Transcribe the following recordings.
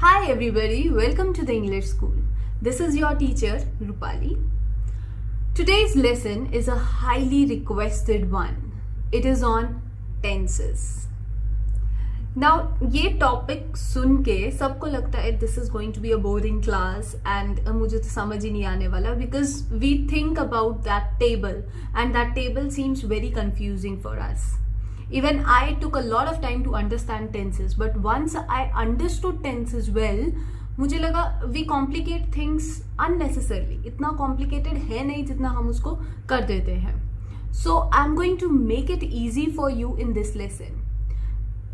Hi everybody, welcome to the English School. This is your teacher Rupali. Today's lesson is a highly requested one. It is on tenses. Now ये topic सुन के सबको लगता है this is going to be a boring class and मुझे तो समझ ही नहीं आने वाला because we think about that table and that table seems very confusing for us. Even I took a lot of time to understand tenses, but once I understood tenses well, मुझे लगा we complicate things unnecessarily. इतना complicated है नहीं जितना हम उसको कर देते हैं. So I'm going to make it easy for you in this lesson.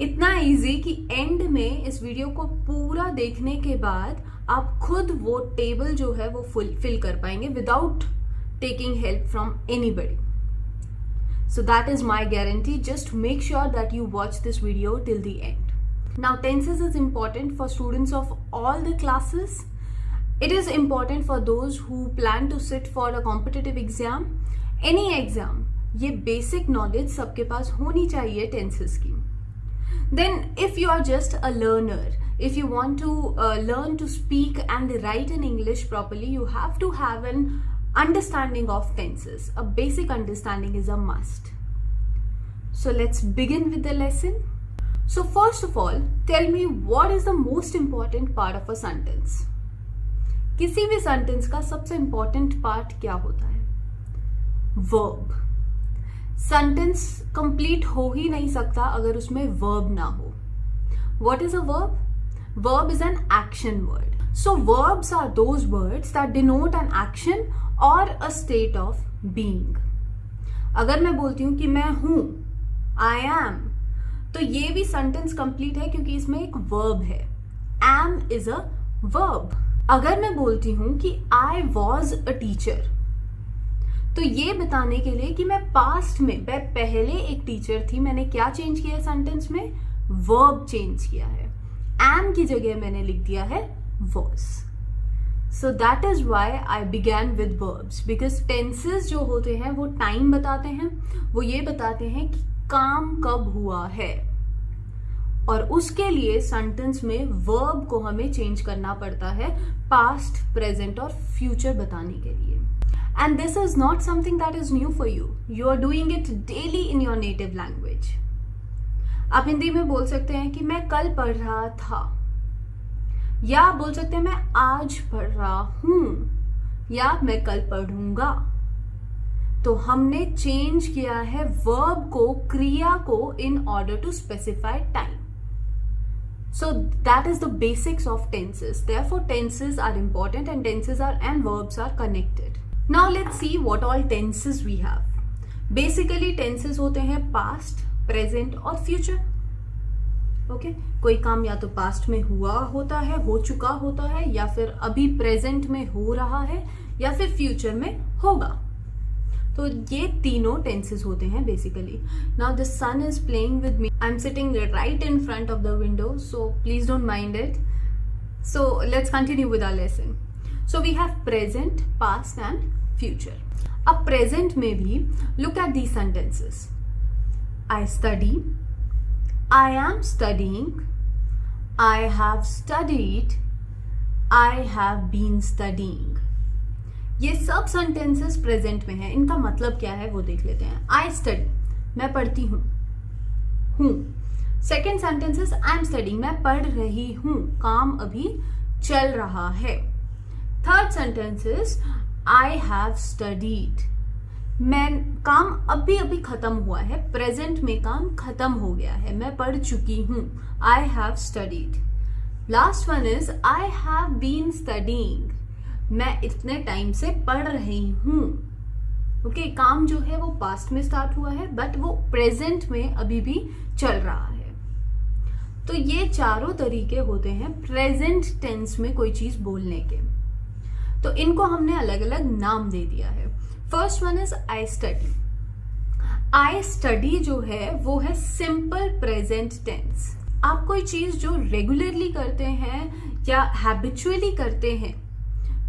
इतना easy कि end में इस वीडियो को पूरा देखने के बाद आप खुद वो टेबल जो है वो fill कर पाएंगे without taking help from anybody. So that is my guarantee. Just make sure that you watch this video till the end. Now tenses is important for students of all the classes. It is important for those who plan to sit for a competitive exam. Any exam. ये basic knowledge सबके पास होनी चाहिए tenses की. Then if you are just a learner, if you want to learn to speak and write in English properly, you have to have an understanding of tenses. A basic understanding is a must. So let's begin with the lesson. So first of all, tell me what is the most important part of a sentence? किसी भी sentence का सबसे important part क्या होता है? Verb. Sentence complete हो ही नहीं सकता अगर उसमें verb ना हो. What is a verb? Verb is an action word. So verbs are those words that denote an action or a state of being. अगर मैं बोलती हूँ कि मैं हूँ, I am, तो ये भी sentence complete है क्योंकि इसमें एक verb है. Am is a verb. अगर मैं बोलती हूँ कि I was a teacher, तो ये बताने के लिए कि मैं past में मैं पहले एक टीचर थी, मैंने क्या चेंज किया है सेंटेंस में? Verb चेंज किया है. Am की जगह मैंने लिख दिया है was. So that is why I began with verbs because tenses जो होते हैं वो time बताते हैं, वो ये बताते हैं कि काम कब हुआ है और उसके लिए sentence में verb को हमें change करना पड़ता है past, present और future बताने के लिए. And this is not something that is new for you. You are doing it daily in your native language. आप हिंदी में बोल सकते हैं कि मैं कल पढ़ रहा था, या आप बोल सकते हैं मैं आज पढ़ रहा हूं, या मैं कल पढ़ूंगा. तो हमने चेंज किया है वर्ब को, क्रिया को, in order to specify time. So that is the basics of tenses. Therefore tenses are important and tenses are and verbs are connected. Now let's see what all tenses we have. Basically tenses होते हैं past, present और future. Okay कोई काम या तो past में हुआ होता है, हो चुका होता है, या फिर अभी प्रेजेंट में हो रहा है, या फिर फ्यूचर में होगा. तो ये तीनों टेंसेस होते हैं basically. Now the sun is playing with me. I am sitting right in front of the window, so please don't mind it. So let's continue with our lesson. So we have present, past and future. अब present में भी look at these sentences. I study, I am studying, I have studied, I have been studying. ये सब sentences present में है. इनका मतलब क्या है वो देख लेते हैं. I study, मैं पढ़ती हूँ. Second sentence is I am studying, मैं पढ़ रही हूँ, काम अभी चल रहा है. Third sentence is I have studied, मैं काम अभी अभी खत्म हुआ है, प्रेजेंट में काम खत्म हो गया है, मैं पढ़ चुकी हूँ. I have studied. Last one is I have been studying, मैं इतने टाइम से पढ़ रही हूँ. ओके काम जो है वो पास्ट में स्टार्ट हुआ है बट वो प्रेजेंट में अभी भी चल रहा है. तो ये चारों तरीके होते हैं प्रेजेंट टेंस में कोई चीज बोलने के. तो इनको हमने अलग अलग नाम दे दिया है. First one is I study. I study जो है वो है सिंपल प्रेजेंट टेंस. आप कोई चीज जो रेगुलरली करते हैं या हैबिचुअली करते हैं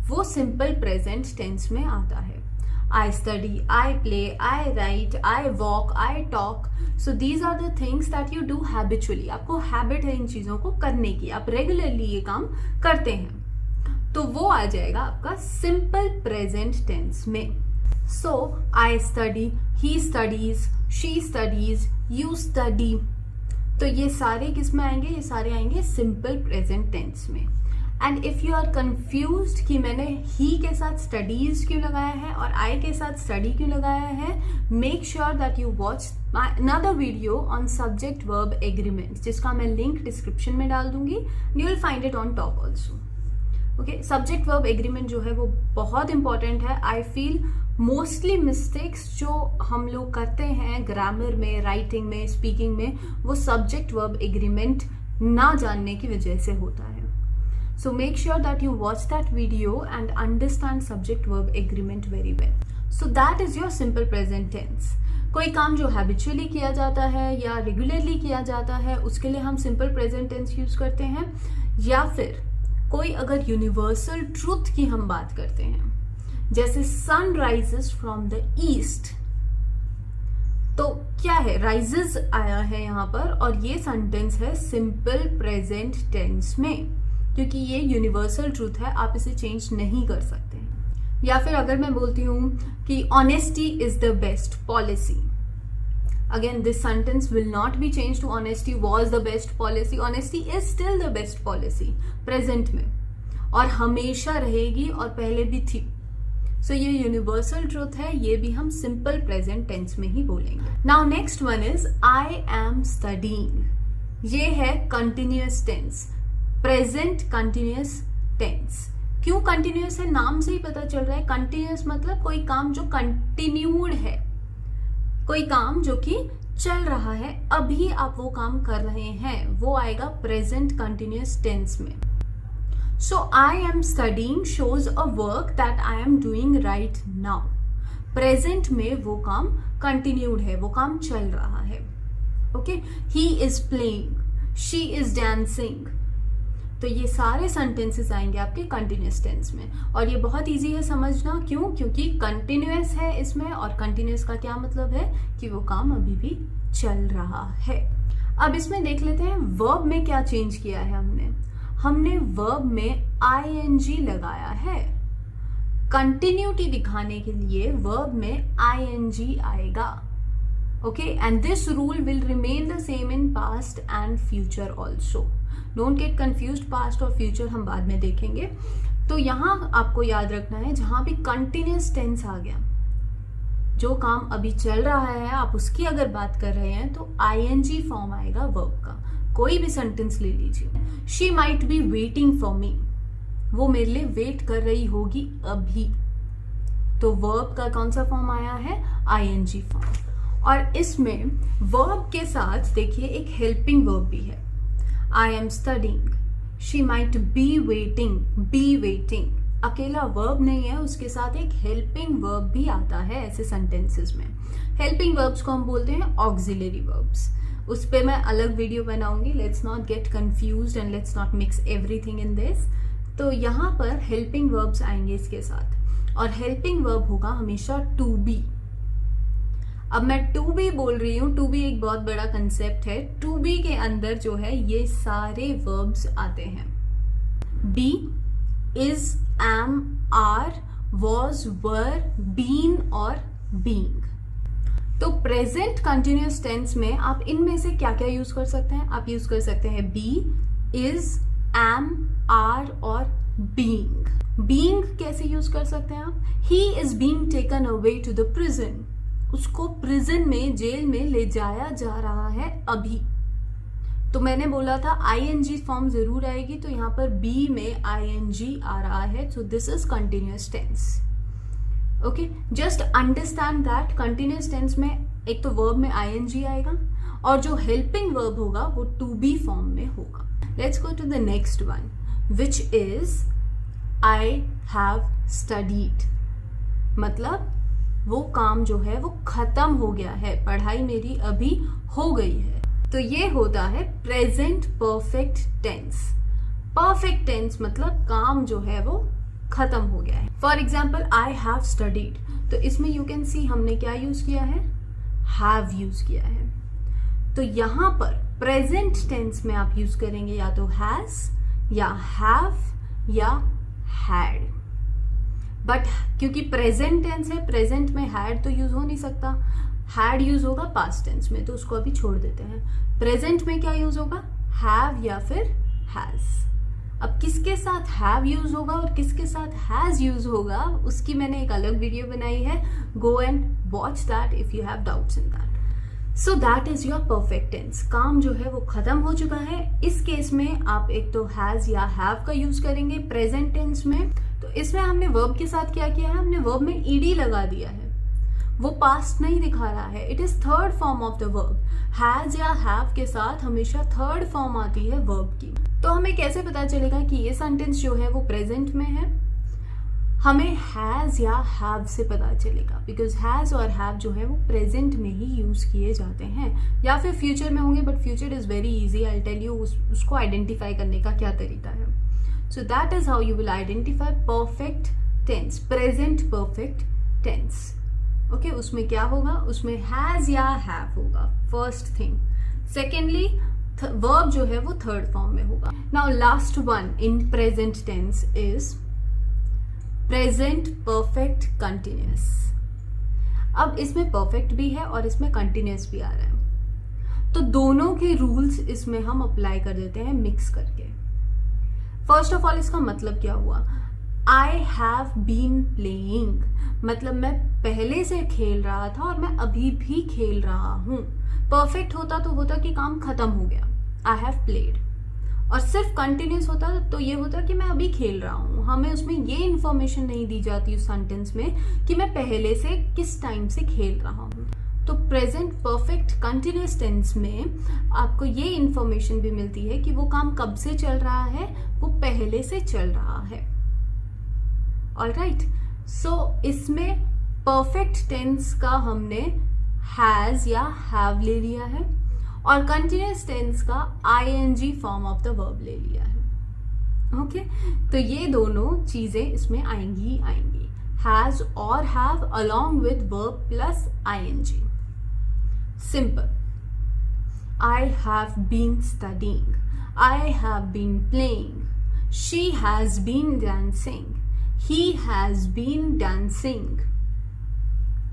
वो सिंपल प्रेजेंट टेंस में आता है. I study, I play, I write, I walk, I talk. So these are the things that you do habitually. आपको हैबिट है इन चीज़ों को करने की, आप रेगुलरली ये काम करते हैं, तो वो आ जाएगा आपका सिंपल प्रेजेंट टेंस में. So I study, he studies, she studies, you study. तो ये सारे किस में आएंगे? ये सारे आएंगे सिंपल प्रेजेंट टेंस में. And if you are confused कि मैंने ही के साथ स्टडीज क्यों लगाया है और आई के साथ स्टडी क्यों लगाया है, make sure that you watch another video on subject verb agreement, जिसका मैं लिंक डिस्क्रिप्शन में डाल दूंगी. You will find it on top also. Okay, subject verb agreement जो है वो बहुत इंपॉर्टेंट है. आई फील मोस्टली मिस्टेक्स जो हम लोग करते हैं ग्रामर में, राइटिंग में, स्पीकिंग में, वो सब्जेक्ट वर्ब एग्रीमेंट ना जानने की वजह से होता है. So make sure that you watch that video and understand subject verb agreement very well. So that is your simple present tense. कोई काम जो हैबिचुअली किया जाता है या रेगुलरली किया जाता है, उसके लिए हम सिंपल प्रेजेंट टेंस यूज करते हैं. या फिर कोई अगर यूनिवर्सल ट्रूथ की हम बात करते हैं, जैसे sun rises from the east, तो क्या है, राइजेस आया है यहाँ पर और ये सेंटेंस है सिंपल प्रेजेंट टेंस में, क्योंकि ये यूनिवर्सल ट्रूथ है, आप इसे चेंज नहीं कर सकते. या फिर अगर मैं बोलती हूँ कि honesty is the best policy, again this sentence will not be changed to honesty was the best policy. honesty is still the best policy present में, और हमेशा रहेगी और पहले भी थी. सो ये यूनिवर्सल ट्रूथ है, ये भी हम सिंपल प्रेजेंट टेंस में ही बोलेंगे. Now next one is I am studying. ये है continuous tense, present continuous tense. क्यों कंटिन्यूअस है? नाम से ही पता चल रहा है. कंटिन्यूअस मतलब कोई काम जो कंटिन्यूड है, कोई काम जो कि चल रहा है, अभी आप वो काम कर रहे हैं, वो आएगा प्रेजेंट कंटिन्यूअस टेंस में. So I am studying shows a work that I am doing right now. Present में वो काम कंटिन्यूड है, वो काम चल रहा है. Okay, he is playing, she is dancing. तो ये सारे सेंटेंसेस आएंगे आपके कंटिन्यूअस टेंस में, और ये बहुत इजी है समझना. क्यों? क्योंकि कंटिन्यूअस है इसमें, और कंटिन्यूअस का क्या मतलब है कि वो काम अभी भी चल रहा है. अब इसमें देख लेते हैं वर्ब में क्या चेंज किया है हमने वर्ब में आईएनजी लगाया है. कंटिन्यूटी दिखाने के लिए वर्ब में आईएनजी आएगा. Okay, and this rule will remain the same in past and future also. Don't get confused, past और फ्यूचर हम बाद में देखेंगे. तो यहाँ आपको याद रखना है, जहां भी कंटिन्यूअस टेंस आ गया, जो काम अभी चल रहा है, आप उसकी अगर बात कर रहे हैं, तो आईएनजी फॉर्म आएगा वर्ब का. कोई भी सेंटेंस ले लीजिए, she might be waiting for me, वो मेरे लिए वेट कर रही होगी अभी, तो वर्ब का कौन सा फॉर्म आया है? ING form. और इसमें वर्ब के साथ देखिए एक हेल्पिंग वर्ब भी है. आई am studying, she might be waiting, be waiting अकेला वर्ब नहीं है, उसके साथ एक हेल्पिंग वर्ब भी आता है ऐसे सेंटेंसेस में. हेल्पिंग वर्ब्स को हम बोलते हैं ऑक्सिलरी वर्ब्स. उस पर मैं अलग वीडियो बनाऊंगी. Let's not gate confused and let's not mix everything in this. तो यहाँ पर हेल्पिंग वर्ब्स आएंगे इसके साथ, और हेल्पिंग वर्ब होगा हमेशा टू बी. अब मैं टू बी बोल रही हूँ, टू बी एक बहुत बड़ा कंसेप्ट है. टू बी के अंदर जो है ये सारे वर्ब्स आते हैं. Be, is, am, are, was, were, been और बीइंग. तो प्रेजेंट कंटिन्यूअस टेंस में आप इनमें से क्या क्या यूज कर सकते हैं? आप यूज कर सकते हैं बी, इज, एम, आर और बीइंग. बीइंग कैसे यूज कर सकते हैं आप? He is being taken away to the prison. उसको प्रिजन में, जेल में ले जाया जा रहा है अभी. तो मैंने बोला था आईएनजी फॉर्म जरूर आएगी, तो यहाँ पर बी में आईएनजी आ रहा है. So this is continuous tense. Okay, just understand that continuous tense में एक तो वर्ब में आईएनजी आएगा, और जो हेल्पिंग वर्ब होगा वो टू बी फॉर्म में होगा. Let's go to the next one, which is I have studied. मतलब वो काम जो है वो खत्म हो गया है, पढ़ाई मेरी अभी हो गई है. तो ये होता है present perfect tense. Perfect tense मतलब काम जो है वो खत्म हो गया है. For example I have studied, तो इसमें यू कैन सी हमने क्या यूज किया है, हैव यूज किया है। तो यहां पर प्रेजेंट टेंस में आप यूज करेंगे या तो हैज या हैव या हैड। बट क्योंकि प्रेजेंट टेंस है, प्रेजेंट में हैड तो यूज हो नहीं सकता, हैड यूज होगा पास्ट टेंस में, तो उसको अभी छोड़ देते हैं। प्रेजेंट में क्या यूज होगा, हैव या फिर हैज। अब किसके साथ हैव यूज होगा और किसके साथ हैज यूज होगा उसकी मैंने एक अलग वीडियो बनाई है, go and watch that if you have doubts in that. So that is your perfect tense. काम जो है वो खत्म हो चुका है। इस केस में आप एक तो हैज या हैव का यूज करेंगे प्रेजेंट टेंस में। तो इसमें हमने वर्ब के साथ क्या किया है, हमने वर्ब में ईडी लगा दिया है, वो पास्ट नहीं दिखा रहा है, it is third form of the verb. Has या हैव के साथ हमेशा थर्ड फॉर्म आती है वर्ब की। तो हमें कैसे पता चलेगा कि ये सेंटेंस जो है वो प्रेजेंट में है, हमें हैज या हैव से पता चलेगा, बिकॉज हैज और हैव जो है वो प्रेजेंट में ही यूज किए जाते हैं, या फिर फ्यूचर में होंगे, but future is very easy, I tell you उसको आइडेंटिफाई करने का क्या तरीका है। So that is how you will identify perfect tense, present perfect tense. Okay, उसमें क्या होगा, उसमें हैज या हैव होगा फर्स्ट थिंग। सेकेंडली वर्ब जो है वो थर्ड फॉर्म में होगा। Now last one in present tense is present perfect continuous. अब इसमें परफेक्ट भी है और इसमें कंटिन्यूअस भी आ रहा है, तो दोनों के रूल्स इसमें हम अप्लाई कर देते हैं मिक्स करके। फर्स्ट ऑफ ऑल इसका मतलब क्या हुआ, आई हैव बीन प्लेइंग, मतलब मैं पहले से खेल रहा था और मैं अभी भी खेल रहा हूं। परफेक्ट होता तो होता कि काम खत्म हो गया, आई हैव प्लेड, और सिर्फ कंटिन्यूस होता तो ये होता कि मैं अभी खेल रहा हूँ। हमें उसमें ये इन्फॉर्मेशन नहीं दी जाती उस सेंटेंस में कि मैं पहले से किस टाइम से खेल रहा हूँ। तो प्रेजेंट परफेक्ट कंटिन्यूस टेंस में आपको ये इन्फॉर्मेशन भी मिलती है कि वो काम कब से चल रहा है, वो पहले से चल रहा है। ऑलराइट, सो इसमें परफेक्ट टेंस का हमने हैज या हैव ले लिया है और कंटिन्यूअस टेंस का ING form of the verb ले लिया है। ओके, तो ये दोनों चीजें इसमें आएंगी ही आएंगी, हैज और have along with verb plus ING. Simple, I have been studying, I have been playing, she has been dancing, he has been dancing.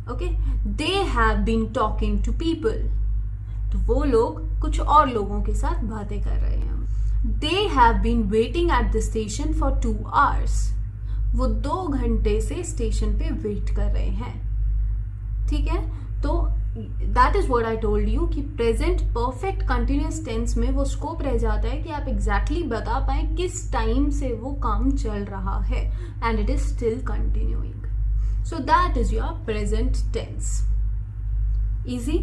Okay, they have been talking to people. तो वो लोग कुछ और लोगों के साथ बातें कर रहे हैं। They have been waiting at the station for 2 hours. वो 2 घंटे से स्टेशन पे वेट कर रहे हैं। ठीक है, तो that is what I told you कि प्रेजेंट परफेक्ट कंटिन्यूअस टेंस में वो स्कोप रह जाता है कि आप एग्जैक्टली बता पाए किस टाइम से वो काम चल रहा है, and it is still continuing. So that is your present tense. Easy.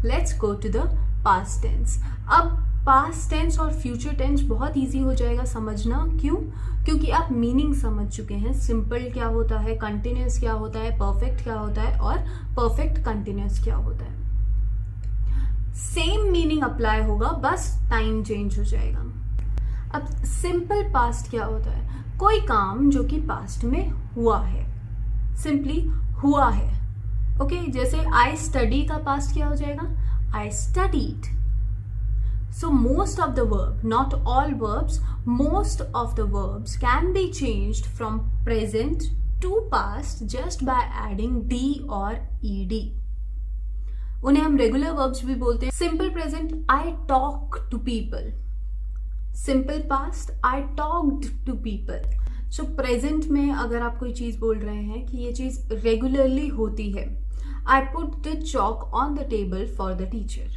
Let's go to the past tense. अब पास्ट टेंस और फ्यूचर टेंस बहुत इजी हो जाएगा समझना। क्यों? क्योंकि आप मीनिंग समझ चुके हैं। सिंपल क्या होता है, कंटिन्यूअस क्या होता है, परफेक्ट क्या होता है और परफेक्ट कंटिन्यूअस क्या होता है। सेम मीनिंग अप्लाई होगा, बस टाइम चेंज हो जाएगा। अब सिंपल पास्ट क्या होता है, कोई काम जो कि पास्ट में हुआ है, सिंपली हुआ है। ओके, जैसे आई स्टडी का पास्ट क्या हो जाएगा, I studied. So most of the verb, not all verbs, most of the verbs can be changed from present to past just by adding d or ed. उन्हें हम regular verbs भी बोलते हैं। Simple present, I talk to people. Simple past, I talked to people. So present में अगर आप कोई चीज बोल रहे हैं कि ये चीज regularly होती है, I put the chalk on the table for the teacher.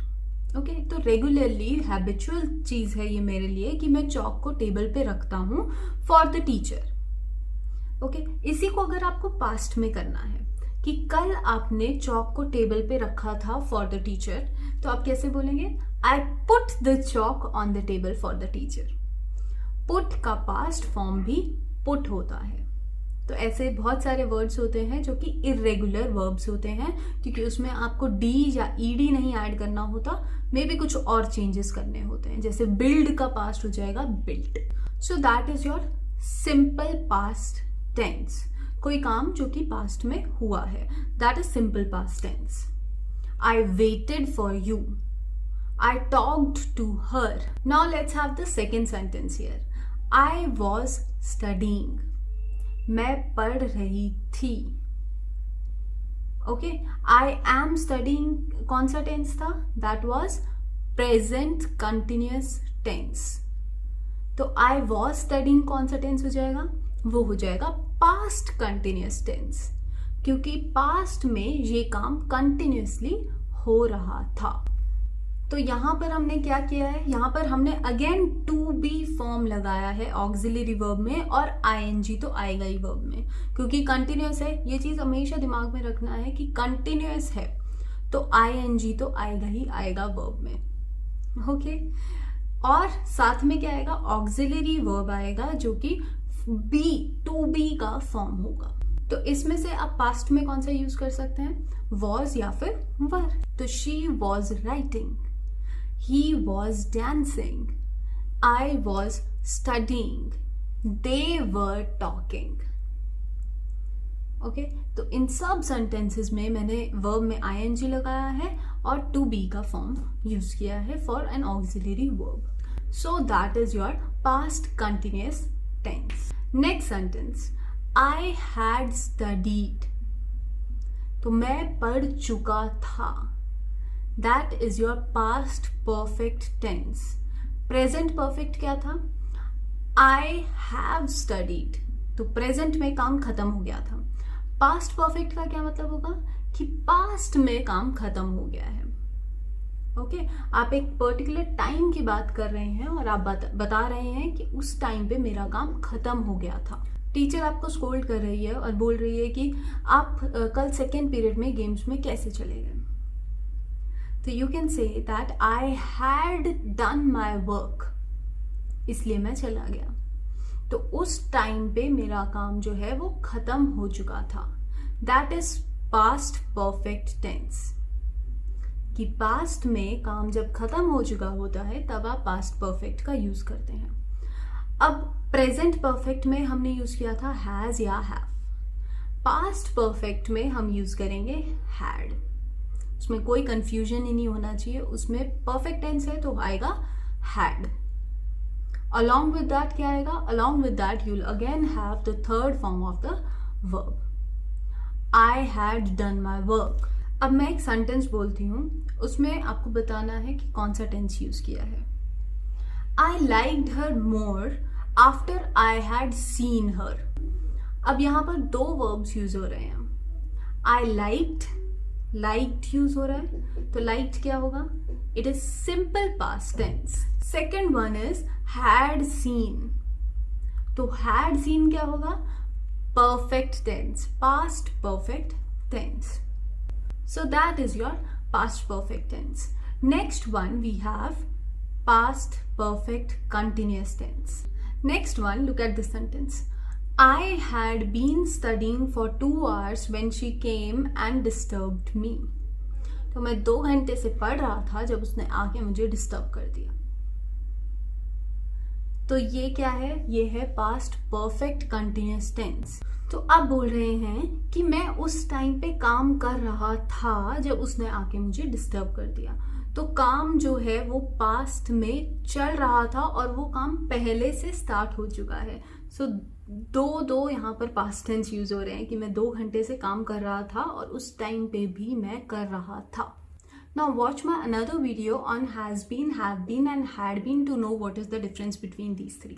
Okay, तो रेगुलरली हैबिचुअल चीज है ये मेरे लिए कि मैं चौक को टेबल पे रखता हूं फॉर द टीचर। ओके, इसी को अगर आपको पास्ट में करना है कि कल आपने चौक को टेबल पे रखा था फॉर द टीचर, तो आप कैसे बोलेंगे, I put the Chowk on the table for the teacher. Put का पास्ट फॉर्म भी पुट होता है। तो ऐसे बहुत सारे वर्ड्स होते हैं जो कि इरेगुलर वर्ब्स होते हैं, क्योंकि उसमें आपको डी या ईडी नहीं ऐड करना होता, मे बी कुछ और चेंजेस करने होते हैं। जैसे बिल्ड का पास्ट हो जाएगा built. So that is your simple past tense. कोई काम जो कि पास्ट में हुआ है, that is simple past tense. I waited for you. I talked to her. Now let's have the second sentence here. I was studying. मैं पढ़ रही थी. Okay. I am studying कौन सा tense था? That was present continuous tense. तो I was studying कौन सा tense हो जाएगा? वो हो जाएगा past continuous tense. क्योंकि past में ये काम continuously हो रहा था. तो यहाँ पर हमने क्या किया है, यहाँ पर हमने अगेन टू बी फॉर्म लगाया है ऑक्सिलरी वर्ब में, और आईएनजी तो आएगा ही वर्ब में, क्योंकि कंटिन्यूअस है. ये चीज हमेशा दिमाग में रखना है कि कंटिन्यूअस है तो आईएनजी तो आएगा ही आएगा वर्ब में. ओके. और साथ में क्या आएगा, ऑक्सिलरी वर्ब आएगा जो कि बी, टू बी का फॉर्म होगा. तो इसमें से आप पास्ट में कौन सा यूज कर सकते हैं, वॉज या फिर वर. तो she was writing, he was dancing, I was studying, they were talking. Okay. तो इन सब सेंटेंसेस में मैंने वर्ब में आईएनजी लगाया है और टू बी का फॉर्म यूज किया है for an auxiliary verb. So that is your past continuous tense. Next sentence, I had studied. तो मैं पढ़ चुका था. That is your past perfect tense. Present perfect क्या था, I have studied. तो present में काम खत्म हो गया था. Past perfect का क्या मतलब होगा कि past में काम खत्म हो गया है. ओके. आप एक पर्टिकुलर टाइम की बात कर रहे हैं और आप बता रहे हैं कि उस टाइम पे मेरा काम खत्म हो गया था. टीचर आपको स्कोल्ड कर रही है और बोल रही है कि आप कल सेकेंड पीरियड में गेम्स में कैसे चले गए. तो you can say that I had done my work, इसलिए मैं चला गया. तो उस टाइम पे मेरा काम जो है वो खत्म हो चुका था. That is past perfect tense. कि पास्ट में काम जब खत्म हो चुका होता है तब आप पास्ट परफेक्ट का यूज करते हैं. अब प्रेजेंट परफेक्ट में हमने यूज किया था हैज या हैव. पास्ट परफेक्ट में हम यूज करेंगे हैड. उसमें कोई कंफ्यूजन ही नहीं होना चाहिए. उसमें परफेक्ट टेंस है तो आएगा हैड. अलॉन्ग विद दैट क्या आएगा, along with that you will again have the third form of the verb. I had done my work. अब मैं एक सेंटेंस बोलती हूँ, उसमें आपको बताना है कि कौन सा टेंस यूज किया है. I liked her more after I had seen हर. अब यहां पर दो वर्ब्स यूज हो रहे हैं. आई लाइक्ड यूज हो रहा है, तो लाइक्ड क्या होगा, it is simple past tense. Second one is had seen. तो हैड सीन क्या होगा, perfect tense, past perfect tense. So that is your past perfect tense. Next one we have past perfect continuous tense. Next one, look at this sentence. I had been studying for 2 hours when she came and disturbed me. तो मैं 2 घंटे से पढ़ रहा था जब उसने आके मुझे डिस्टर्ब कर दिया. तो ये क्या है, ये है पास्ट परफेक्ट कंटिन्यूअस टेंस. तो अब बोल रहे हैं कि मैं उस टाइम पे काम कर रहा था जब उसने आके मुझे डिस्टर्ब कर दिया. तो काम जो है वो पास्ट में चल रहा था और वो काम पहले से स्टार्ट हो चुका है. सो दो यहाँ पर पास्ट टेंस यूज हो रहे हैं कि मैं 2 घंटे से काम कर रहा था और उस टाइम पे भी मैं कर रहा था. Now watch my another video on has been, have been and had been to know what is the difference between these three.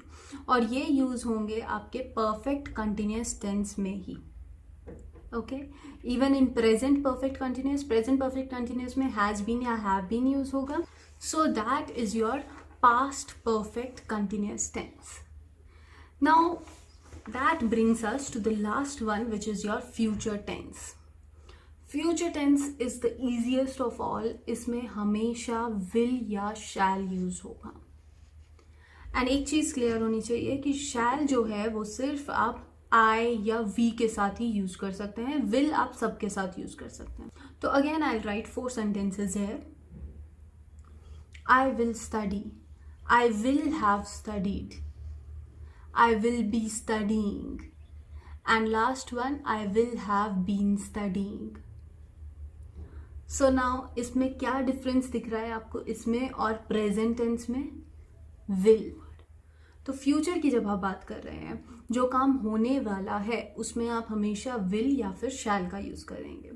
और ये यूज होंगे आपके perfect continuous tense में ही. Okay? Even in present perfect continuous में has been या have been use होगा. So that is your past perfect continuous tense. Now that brings us to the last one, which is your future tense. Future tense is the easiest of all. इसमें हमेशा will या shall use होगा. And एक चीज clear होनी चाहिए कि शैल जो है वो सिर्फ आप आई या वी के साथ ही यूज कर सकते हैं. विल आप सबके साथ यूज कर सकते हैं. तो अगेन आई राइट 4 सेंटेंसेज है. I will study, I will have studied, I will be studying and last one, I will have been studying. So now इसमें क्या डिफरेंस दिख रहा है आपको इसमें और प्रेजेंट टेंस में? will. तो फ्यूचर की जब आप बात कर रहे हैं, जो काम होने वाला है उसमें आप हमेशा will या फिर shall का यूज करेंगे.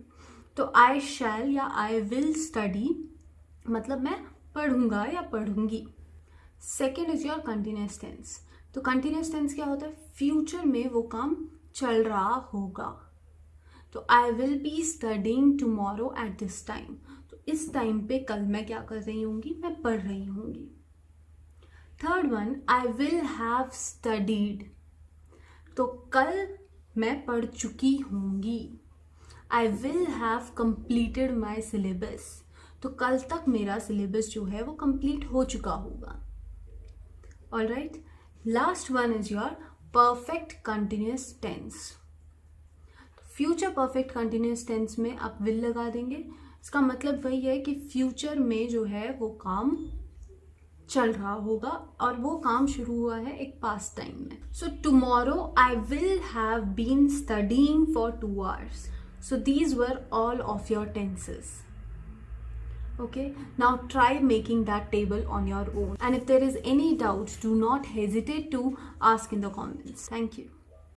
तो I shall या I will study मतलब मैं पढ़ूंगा या पढ़ूंगी. Second is your continuous tense. तो कंटिन्यूस टेंस क्या होता है? फ्यूचर में वो काम चल रहा होगा. तो I will be studying tomorrow at this time. तो इस टाइम पे कल मैं क्या कर रही होंगी? मैं पढ़ रही होंगी. Third one, I will have studied. तो कल मैं पढ़ चुकी होंगी. आई will have completed my syllabus. तो कल तक मेरा सिलेबस जो है वो कंप्लीट हो चुका होगा. All right, last one is your perfect continuous tense. Future perfect continuous tense में आप विल लगा देंगे. इसका मतलब वही है कि फ्यूचर में जो है वो काम चल रहा होगा और वो काम शुरू हुआ है एक पास्ट टाइम में. So tomorrow I will have been studying for 2 hours. So these were all of your tenses. Okay, now try making that table on your own. And if there is any doubt, do not hesitate to ask in the comments. Thank you.